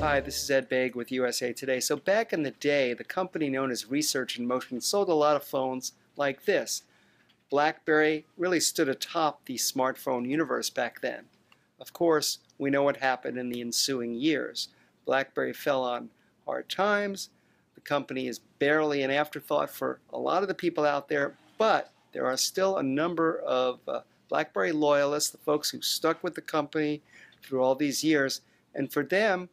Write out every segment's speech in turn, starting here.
Hi, this is Ed Baig with USA Today. So back in the day, the company known as Research in Motion sold a lot of phones like this. BlackBerry really stood atop the smartphone universe back then. Of course, we know what happened in the ensuing years. BlackBerry fell on hard times. The company is barely an afterthought for a lot of the people out there, but there are still a number of BlackBerry loyalists, the folks who stuck with the company through all these years, and for them,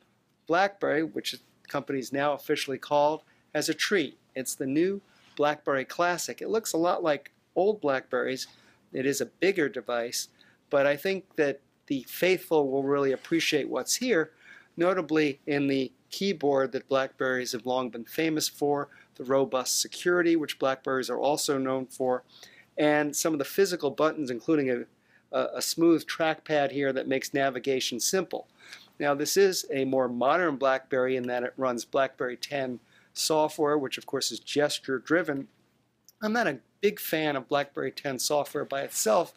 BlackBerry, which the company is now officially called, has a treat. It's the new BlackBerry Classic. It looks a lot like old BlackBerries. It is a bigger device, but I think that the faithful will really appreciate what's here, notably in the keyboard that BlackBerries have long been famous for, the robust security, which BlackBerries are also known for, and some of the physical buttons, including a smooth trackpad here that makes navigation simple. Now, this is a more modern BlackBerry in that it runs BlackBerry 10 software, which of course is gesture-driven. I'm not a big fan of BlackBerry 10 software by itself,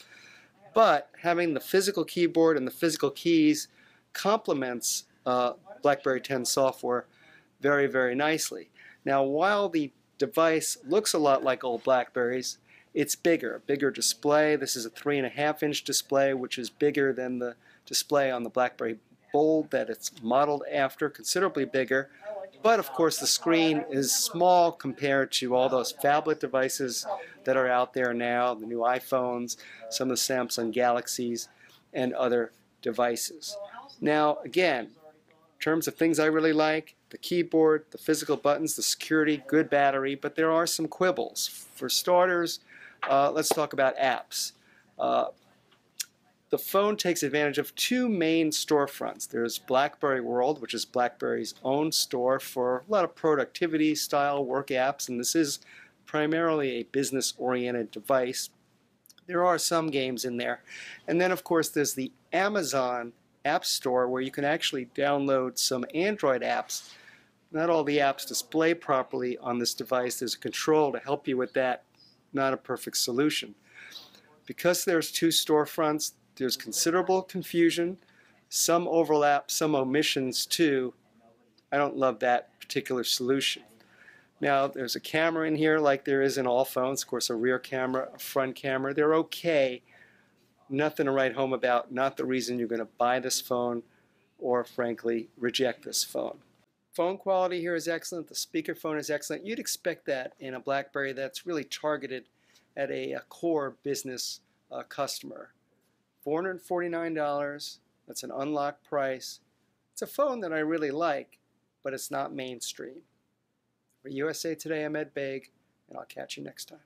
but having the physical keyboard and the physical keys complements BlackBerry 10 software very, very nicely. Now, while the device looks a lot like old BlackBerries, it's bigger, a bigger display. This is a 3.5-inch display, which is bigger than the display on the BlackBerry Bold that it's modeled after, considerably bigger. But of course the screen is small compared to all those phablet devices that are out there now, the new iPhones, some of the Samsung Galaxies, and other devices. Now again, in terms of things I really like, the keyboard, the physical buttons, the security, good battery, but there are some quibbles. For starters, let's talk about apps. The phone takes advantage of two main storefronts. There's BlackBerry World, which is BlackBerry's own store for a lot of productivity style work apps, and this is primarily a business-oriented device. There are some games in there. And then of course there's the Amazon App Store, where you can actually download some Android apps. Not all the apps display properly on this device. There's a control to help you with that. Not a perfect solution. Because there's two storefronts, there's considerable confusion, some overlap, some omissions too. I don't love that particular solution. Now, there's a camera in here like there is in all phones. Of course, a rear camera, a front camera. They're okay. Nothing to write home about. Not the reason you're going to buy this phone or, frankly, reject this phone. Phone quality here is excellent. The speakerphone is excellent. You'd expect that in a BlackBerry that's really targeted at a core business customer. $449, that's an unlocked price. It's a phone that I really like, but it's not mainstream. For USA Today, I'm Ed Baig, and I'll catch you next time.